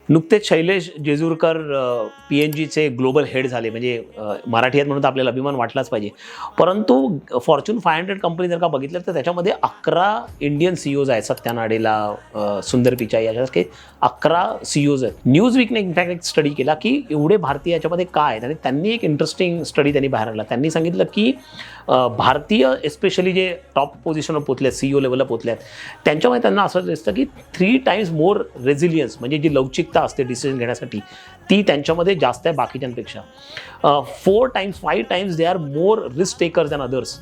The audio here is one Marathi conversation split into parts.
नुकतेच शैलेश जेजुरकर PNGचे ग्लोबल हेड झाले. म्हणजे मराठी आहेत म्हणून तर आपल्याला अभिमान वाटलाच पाहिजे. परंतु फॉर्च्यून 500 कंपनी जर का बघितलं तर त्याच्यामध्ये 11 इंडियन CEOज आहेत. सत्या नाडेला, सुंदर पिचाई याच्यासारखे 11 CEOज आहेत. न्यूजवीकने इनफॅक्ट एक स्टडी केला की एवढे भारतीय याच्यामध्ये काय आहेत, आणि त्यांनी एक इंटरेस्टिंग स्टडी त्यांनी बाहेर आणला. त्यांनी सांगितलं की भारतीय एस्पेशली जे टॉप पोझिशनवर पोचले आहेत, CEO लेवलला पोचले आहेत, त्यांच्यामध्ये त्यांना असं दिसतं की 3 टाइम्स मोर रेझिलियन्स, म्हणजे जी लवचिकता असते डिसिजन घेण्यासाठी, ती त्यांच्यामध्ये जास्त आहे बाकीच्यांपेक्षा. 4 times 5 times they are more risk takers than others,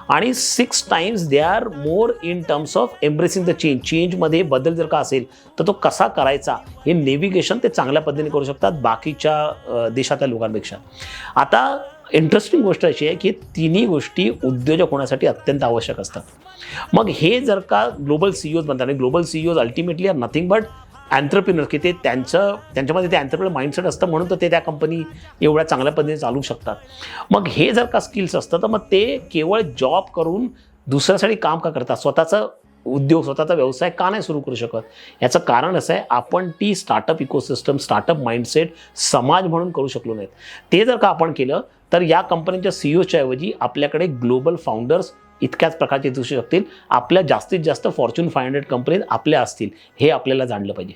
आणि 6 times they are more in terms of embracing the change. चेंजमध्ये बदल जर का असेल तर तो कसा करायचा हे नेव्हिगेशन ते चांगल्या पद्धतीने करू शकतात बाकीच्या देशातल्या लोकांपेक्षा. आता इंटरेस्टिंग गोष्ट अशी आहे की तिन्ही गोष्टी उद्योजक होण्यासाठी अत्यंत आवश्यक असतात. मग हे जर का ग्लोबल CEOज बनतात, आणि global CEOs ultimately are nothing but entrepreneur, की ते त्यांच्यामध्ये ते एंटरप्रिनर माइंडसेट असतं, म्हणून तर ते त्या कंपनी एवढ्या चांगल्या पद्धतीने चालवू शकतात. मग हे जर का स्किल्स असतं तर मग ते केवळ जॉब करून दुसऱ्यासाठी काम का करतात, स्वतःचा उद्योग स्वतःचा व्यवसाय का नाही सुरू करू शकत? याचं कारण असं आहे, आपण ती स्टार्टअप इकोसिस्टम, स्टार्टअप माइंडसेट समाज म्हणून करू शकलो नाहीत. ते जर का आपण केलं तर या कंपनीच्या CEOच्या ऐवजी आपल्याकडे ग्लोबल फाउंडर्स इतक्याच प्रकारचे दिसू शकतील. आपल्या जास्तीत जास्त फॉर्च्यून 500 कंपनीज आपल्या असतील, हे आपल्याला जाणलं पाहिजे.